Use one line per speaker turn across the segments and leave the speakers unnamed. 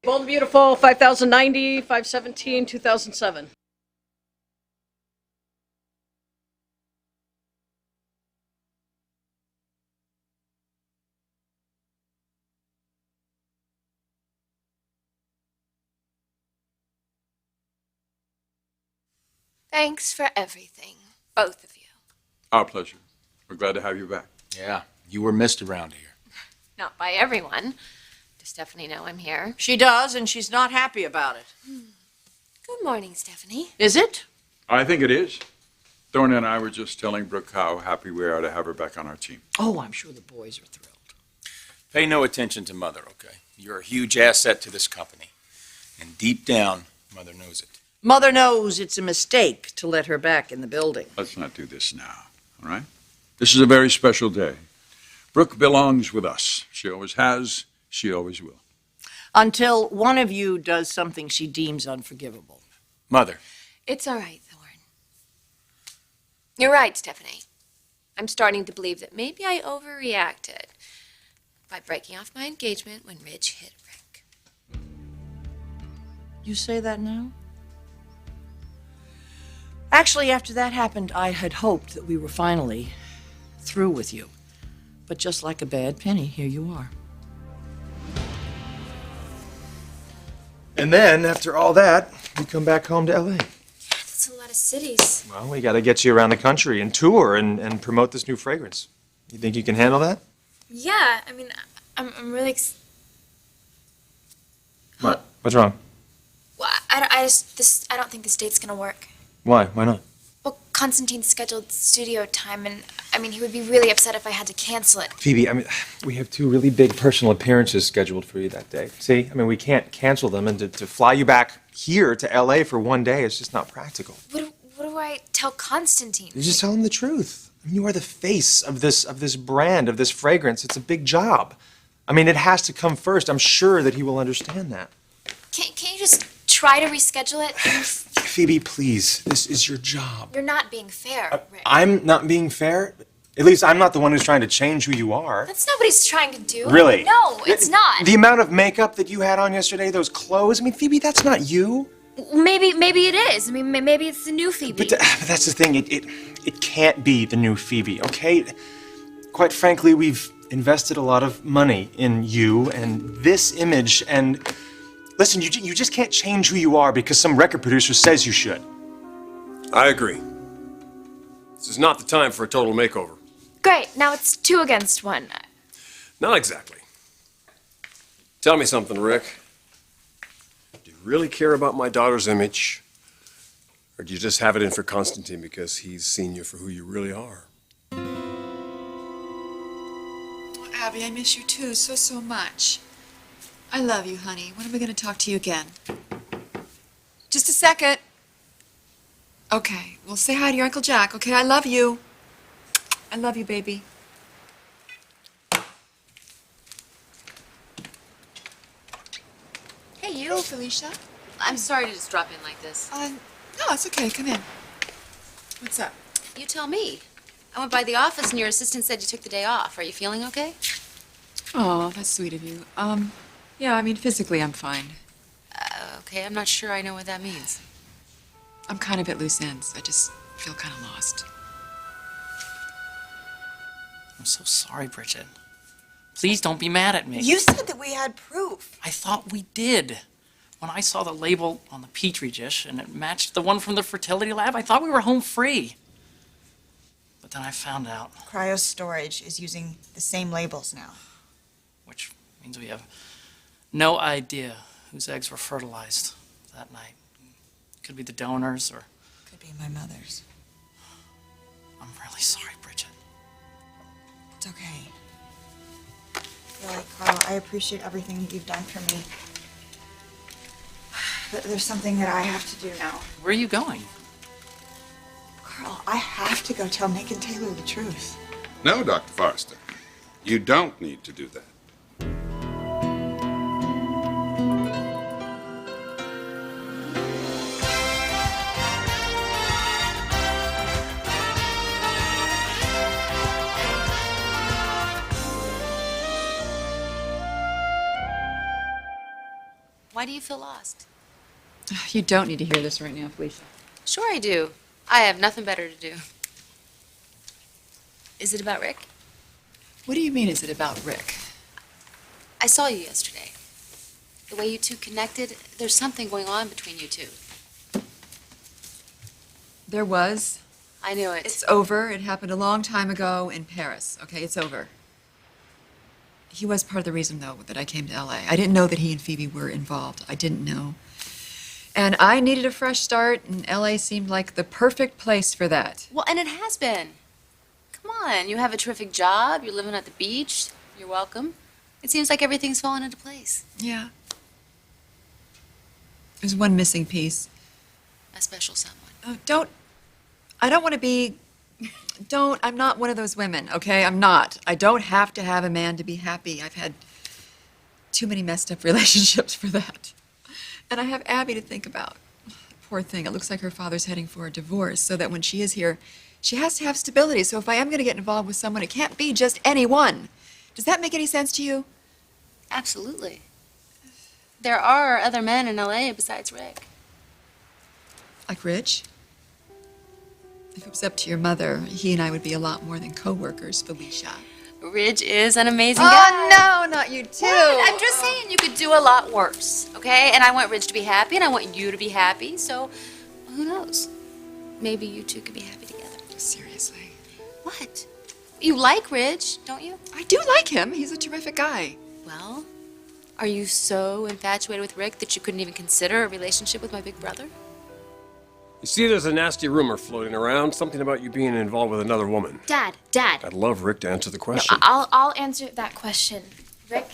Bold and Beautiful, 5090, 517, 2007.
Thanks for everything, both of you.
Our pleasure. We're glad to have you back.
Yeah, you were missed around here.
Not by everyone. Does Stephanie know I'm here?
She does, and she's not happy about it.
Good morning, Stephanie.
Is it?
I think it is. Thorne and I were just telling Brooke how happy we are to have her back on our team.
Oh, I'm sure the boys are thrilled.
Pay no attention to Mother, okay? You're a huge asset to this company. And deep down, Mother knows it.
Mother knows it's a mistake to let her back in the building.
Let's not do this now, all right? This is a very special day. Brooke belongs with us. She always has. She always will.
Until one of you does something she deems unforgivable.
Mother.
It's all right, Thorne. You're right, Stephanie. I'm starting to believe that maybe I overreacted by breaking off my engagement when Ridge hit Rick.
You say that now? Actually, after that happened, I had hoped that we were finally through with you. But just like a bad penny, here you are.
And then, after all that, you come back home to LA.
That's a lot of cities.
Well, we gotta get you around the country and tour and promote this new fragrance. You think you can handle that?
Yeah, I mean, I'm really
What? What's wrong?
well, I don't think this date's gonna work.
Why? Why not?
Well, Constantine's scheduled studio time, and I mean, he would be really upset if I had to cancel it.
Phoebe, I mean, we have two really big personal appearances scheduled for you that day. See? I mean, we can't cancel them, and to fly you back here to LA for one day is just not practical.
What do I tell Constantine?
You just tell him the truth. I mean, you are the face of this brand, of this fragrance. It's a big job. I mean, it has to come first. I'm sure that he will understand that.
Can't you just try to reschedule it?
Phoebe, please. This is your job.
You're not being fair, Rick.
I'm not being fair? At least I'm not the one who's trying to change who you are.
That's not what he's trying to do.
Really?
No, it's not.
The amount of makeup that you had on yesterday, those clothes, I mean, Phoebe, that's not you.
Maybe it is. I mean, maybe it's the new Phoebe.
But that's the thing. It can't be the new Phoebe, okay? Quite frankly, we've invested a lot of money in you and this image, and listen, you just can't change who you are because some record producer says you should.
I agree. This is not the time for a total makeover.
Great. Now it's 2 against 1.
Not exactly. Tell me something, Rick. Do you really care about my daughter's image? Or do you just have it in for Constantine because he's seen you for who you really are?
Abby, I miss you too, so much. I love you, honey. When are we going to talk to you again? Just a second. Okay, well, say hi to your Uncle Jack, okay? I love you. I love you, baby.
Hey, you.
Hello, Felicia.
I'm sorry to just drop in like this.
No, it's okay. Come in. What's up?
You tell me. I went by the office and your assistant said you took the day off. Are you feeling okay?
Oh, that's sweet of you. Yeah, I mean, physically, I'm fine.
Okay, I'm not sure I know what that means.
I'm kind of at loose ends. I just feel kind of lost.
I'm so sorry, Bridget. Please don't be mad at me.
You said that we had proof.
I thought we did. When I saw the label on the Petri dish and it matched the one from the fertility lab, I thought we were home free. But then I found out.
Cryo storage is using the same labels now.
Which means we have no idea whose eggs were fertilized that night. Could be the donors or...
Could be my mother's.
I'm really sorry, Bridget.
It's okay. Really, Carl, I appreciate everything that you've done for me. But there's something that I have to do now.
Where are you going?
Carl, I have to go tell Nick and Taylor the truth.
No, Dr. Forrester. You don't need to do that.
Why Why do you feel lost?
You don't need to hear this right now, Felicia.
Sure I do. I have nothing better to do. Is it about Rick?
What do you mean, is it about Rick?
I saw you yesterday. The way you two connected, there's something going on between you two.
There was.
I knew it.
It's over. It happened a long time ago in Paris. Okay, it's over. He was part of the reason, though, that I came to LA. I didn't know that he and Phoebe were involved. I didn't know. And I needed a fresh start, and LA seemed like the perfect place for that.
Well, and it has been. Come on, you have a terrific job, you're living at the beach, you're welcome. It seems like everything's fallen into place.
Yeah. There's one missing piece.
A special someone.
Oh, I don't want to be, I'm not one of those women, okay? I'm not. I don't have to have a man to be happy. I've had too many messed up relationships for that. And I have Abby to think about. Poor thing, it looks like her father's heading for a divorce, so that when she is here, she has to have stability. So if I am going to get involved with someone, it can't be just anyone. Does that make any sense to you?
Absolutely. There are other men in LA besides Rick.
Like Rich? If it was up to your mother, he and I would be a lot more than co-workers, Felicia.
Ridge is an amazing guy.
Oh, no, not you too.
What? I'm just saying you could do a lot worse, okay? And I want Ridge to be happy, and I want you to be happy, so who knows? Maybe you two could be happy together.
Seriously.
What? You like Ridge, don't you?
I do like him. He's a terrific guy.
Well, are you so infatuated with Rick that you couldn't even consider a relationship with my big brother?
You see, there's a nasty rumor floating around, something about you being involved with another woman.
Dad.
I'd love Rick to answer the question.
I'll answer that question. Rick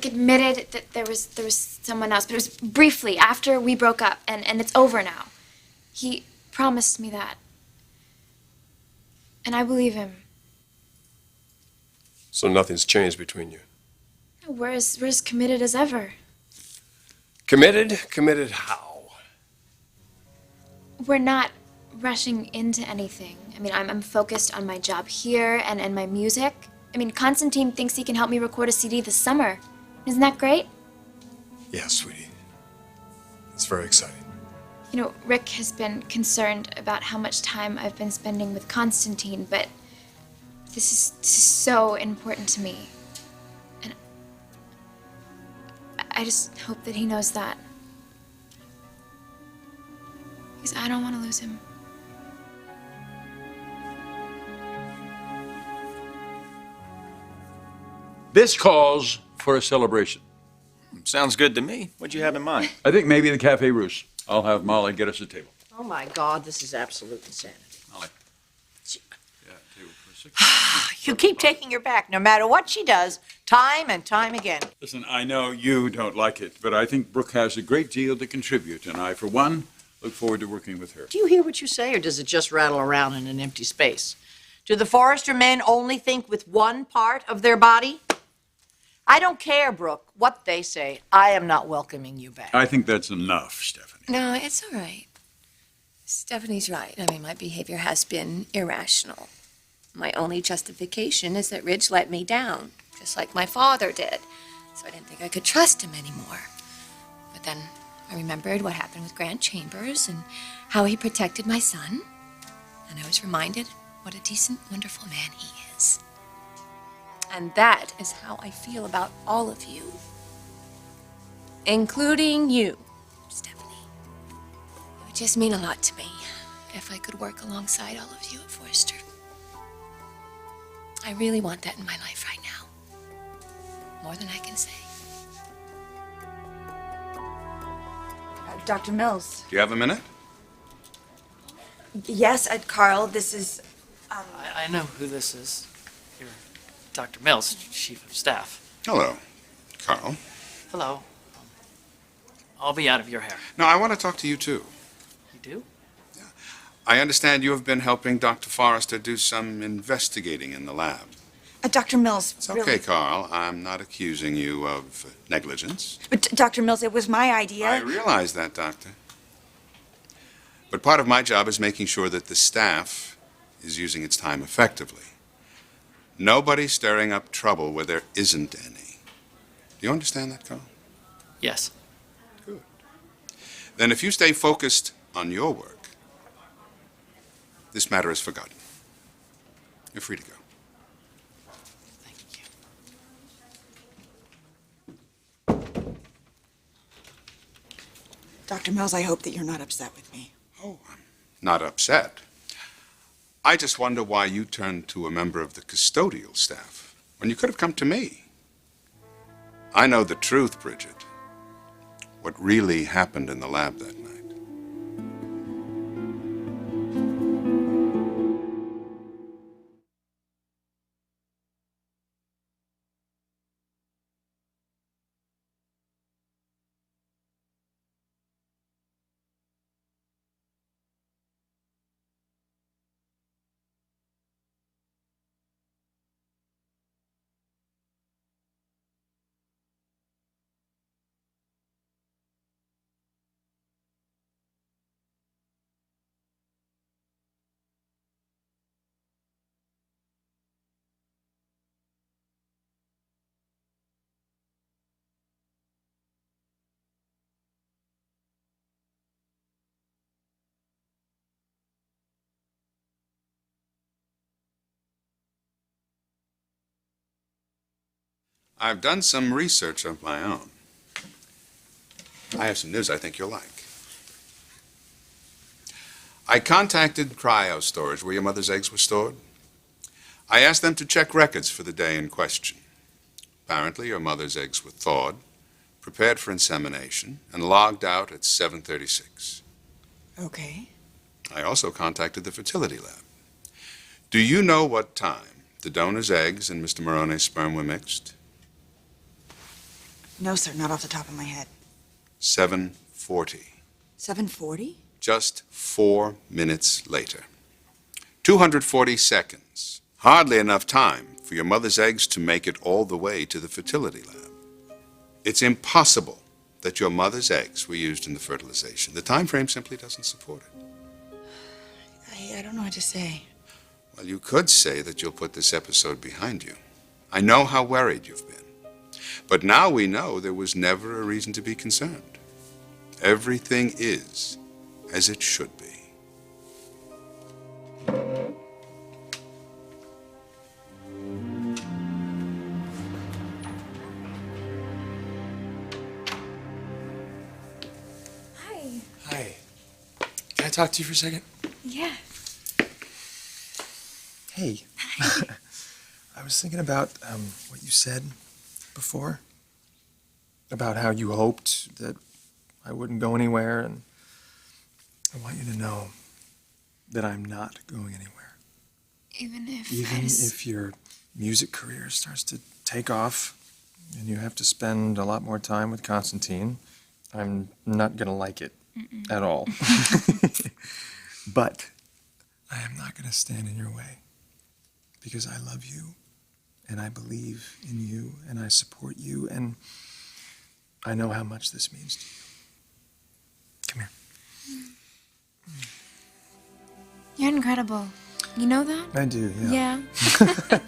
admitted that there was someone else, but it was briefly after we broke up, and it's over now. He promised me that. And I believe him.
So nothing's changed between you.
We're as committed as ever.
Committed? Committed how?
We're not rushing into anything. I mean, I'm focused on my job here and my music. I mean, Constantine thinks he can help me record a CD this summer. Isn't that great?
Yeah, sweetie. It's very exciting.
You know, Rick has been concerned about how much time I've been spending with Constantine, but this is so important to me. And I just hope that he knows that. Because I don't want to lose him.
This calls for a celebration.
Sounds good to me. What'd you have in mind?
I think maybe the Cafe Russe. I'll have Molly get us a table.
Oh, my God, this is absolute insanity.
Molly. Yeah, table for 6.
You keep taking her back, no matter what she does, time and time again.
Listen, I know you don't like it, but I think Brooke has a great deal to contribute, and I, for one, look forward to working with her.
Do you hear what you say, or does it just rattle around in an empty space? Do the Forrester men only think with one part of their body? I don't care, Brooke, what they say. I am not welcoming you back.
I think that's enough, Stephanie.
No, it's all right. Stephanie's right. I mean, my behavior has been irrational. My only justification is that Ridge let me down, just like my father did. So I didn't think I could trust him anymore. But then I remembered what happened with Grant Chambers and how he protected my son. And I was reminded what a decent, wonderful man he is. And that is how I feel about all of you. Including you, Stephanie. It would just mean a lot to me if I could work alongside all of you at Forrester. I really want that in my life right now. More than I can say.
Dr. Mills.
Do you have a minute?
Yes, Carl, this is,
I know who this is. You're Dr. Mills, Chief of Staff.
Hello, Carl.
Hello. I'll be out of your hair.
No, I want to talk to you too.
You do?
I understand you have been helping Dr. Forrester do some investigating in the lab.
Dr. Mills,
It's okay, Carl. I'm not accusing you of negligence.
But Dr. Mills, it was my idea.
I realize that, Doctor. But part of my job is making sure that the staff is using its time effectively. Nobody stirring up trouble where there isn't any. Do you understand that, Carl?
Yes.
Good. Then if you stay focused on your work, this matter is forgotten. You're free to go.
Thank you.
Dr. Mills, I hope that you're not upset with me.
Oh, I'm not upset. I just wonder why you turned to a member of the custodial staff when you could have come to me. I know the truth, Bridget. What really happened in the lab that night. I've done some research of my own. I have some news I think you'll like. I contacted cryo storage where your mother's eggs were stored. I asked them to check records for the day in question. Apparently, your mother's eggs were thawed, prepared for insemination, and logged out at 7:36.
Okay.
I also contacted the fertility lab. Do you know what time the donor's eggs and Mr. Morone's sperm were mixed?
No, sir, not off the top of my head.
7:40.
7:40?
Just 4 minutes later. 240 seconds. Hardly enough time for your mother's eggs to make it all the way to the fertility lab. It's impossible that your mother's eggs were used in the fertilization. The time frame simply doesn't support it.
I don't know what to say.
Well, you could say that you'll put this episode behind you. I know how worried you've been. But now we know there was never a reason to be concerned. Everything is as it should be.
Hi.
Hi. Can I talk to you for a second?
Yeah.
Hey. I was thinking about what you said before. About how you hoped that I wouldn't go anywhere, and I want you to know that I'm not going anywhere.
Even if
Even if your music career starts to take off and you have to spend a lot more time with Constantine, I'm not gonna like it at all. But I am not gonna stand in your way because I love you and I believe in you and I support you and I know how much this means to you. Come here.
You're incredible. You know that?
I do, yeah.
Yeah.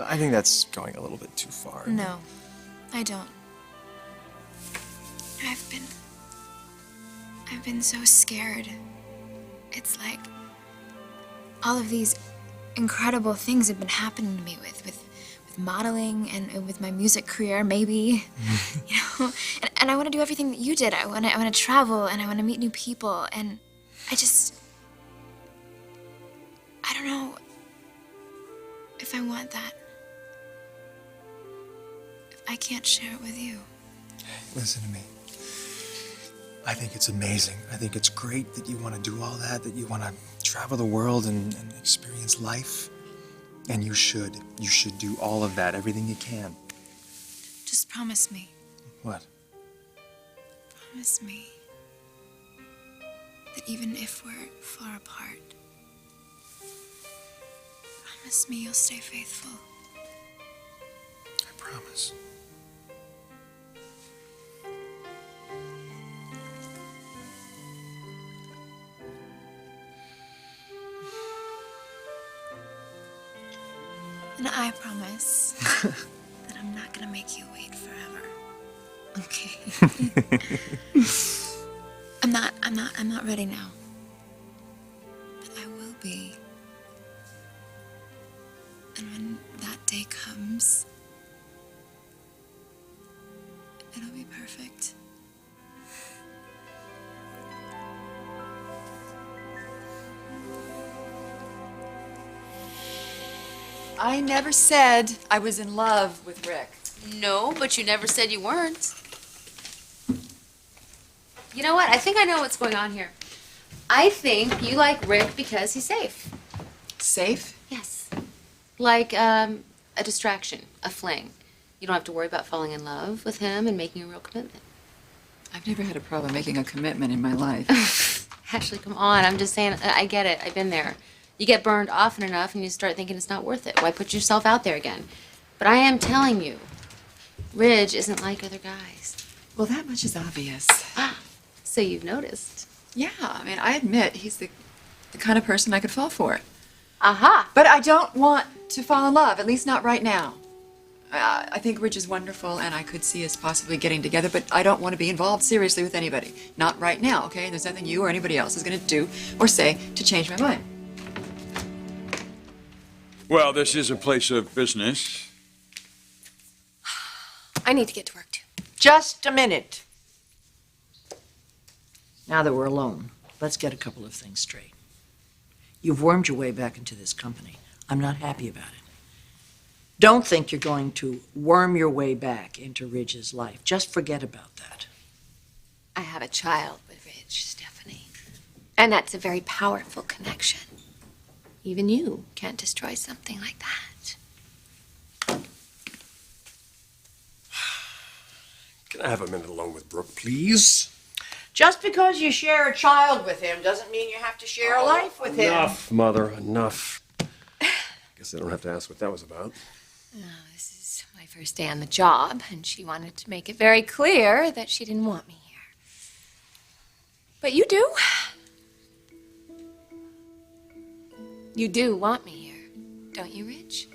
I think that's going a little bit too far.
No, I don't. I've been so scared. It's like all of these incredible things have been happening to me with modeling and with my music career, maybe. You know, and I want to do everything that you did. I want to travel and I want to meet new people, and I don't know if I want that. If I can't share it with you.
Listen to me. I think it's amazing. I think it's great that you want to do all that you want to travel the world and experience life. And you should. You should do all of that, everything you can.
Just promise me.
What?
Promise me that even if we're far apart, promise me you'll stay faithful.
I promise.
And I promise that I'm not gonna make you wait forever. Okay. I'm not ready now. But I will be. And when that day comes, it'll be perfect.
I never said I was in love with Rick.
No, but you never said you weren't. You know what? I think I know what's going on here. I think you like Rick because he's safe.
Safe?
Yes. Like, a distraction, a fling. You don't have to worry about falling in love with him and making a real commitment.
I've never had a problem making a commitment in my life.
Ashley, come on. I'm just saying, I get it. I've been there. You get burned often enough and you start thinking it's not worth it. Why put yourself out there again? But I am telling you, Ridge isn't like other guys.
Well, that much is obvious.
So you've noticed.
Yeah, I mean, I admit he's the kind of person I could fall for.
Aha!
But I don't want to fall in love, at least not right now. I think Ridge is wonderful, and I could see us possibly getting together, but I don't want to be involved seriously with anybody. Not right now, okay? There's nothing you or anybody else is going to do or say to change my mind.
Well, this is a place of business.
I need to get to work, too.
Just a minute. Now that we're alone, let's get a couple of things straight. You've wormed your way back into this company. I'm not happy about it. Don't think you're going to worm your way back into Ridge's life. Just forget about that.
I have a child with Ridge, Stephanie. And that's a very powerful connection. Even you can't destroy something like that.
Can I have a minute alone with Brooke, please?
Just because you share a child with him doesn't mean you have to share a life with him.
Enough, Mother, enough. Guess I don't have to ask what that was about.
This is my first day on the job, and she wanted to make it very clear that she didn't want me here. But you do. You do want me here, don't you, Ridge?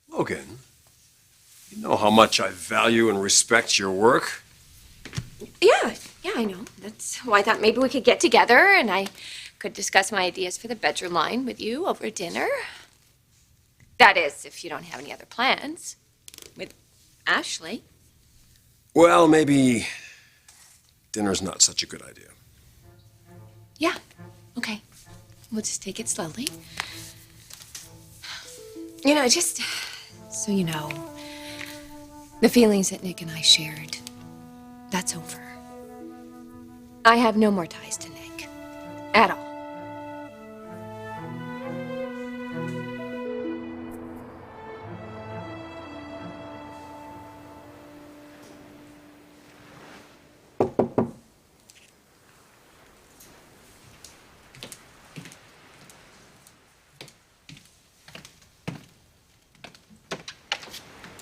Logan, you know how much I value and respect your work.
Yeah, I know. That's why I thought maybe we could get together and I could discuss my ideas for the bedroom line with you over dinner. That is, if you don't have any other plans. With Ashley.
Well, maybe dinner's not such a good idea.
Yeah, okay. We'll just take it slowly. You know, just so you know, the feelings that Nick and I shared, that's over. I have no more ties to Nick. At all.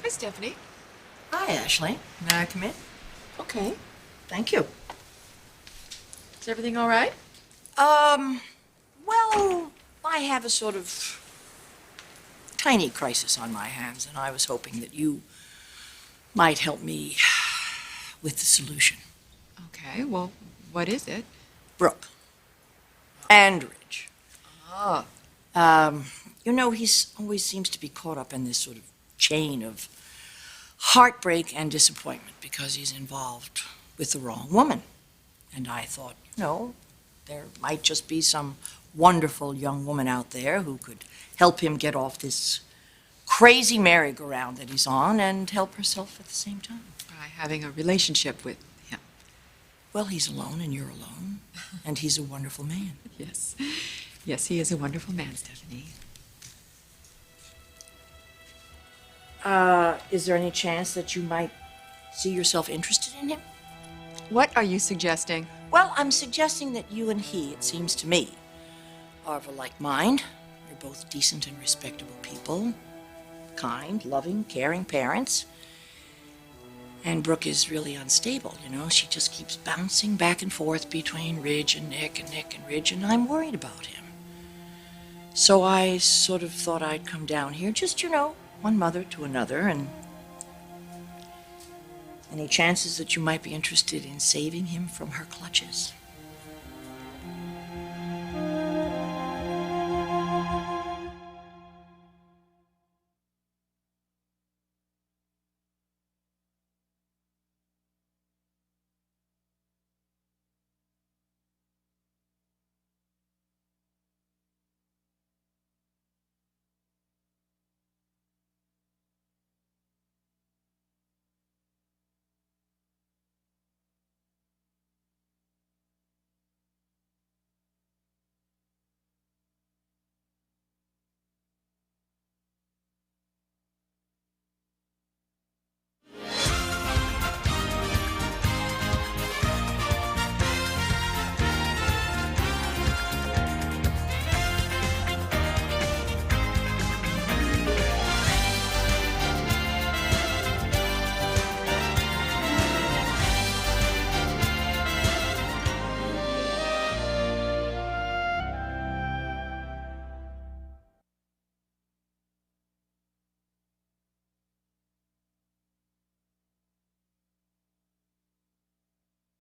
Hi, Stephanie.
Hi, Ashley. May I come in?
Okay.
Thank you.
Is everything all right?
Well, I have a sort of tiny crisis on my hands, and I was hoping that you might help me with the solution.
Okay, well, what is it?
Brooke. And Ridge.
Oh.
You know, he's always seems to be caught up in this sort of chain of heartbreak and disappointment because he's involved with the wrong woman. And I thought, there might just be some wonderful young woman out there who could help him get off this crazy merry-go-round that he's on and help herself at the same time.
By having a relationship with him.
Well, he's alone and you're alone, and he's a wonderful man.
Yes. Yes, he is a wonderful man, Stephanie.
Is there any chance that you might see yourself interested in him?
What are you suggesting?
Well, I'm suggesting that you and he, it seems to me, are of a like mind. You're both decent and respectable people, kind, loving, caring parents. And Brooke is really unstable, She just keeps bouncing back and forth between Ridge and Nick and Nick and Ridge, and I'm worried about him. So I sort of thought I'd come down here, just, one mother to another, and any chances that you might be interested in saving him from her clutches?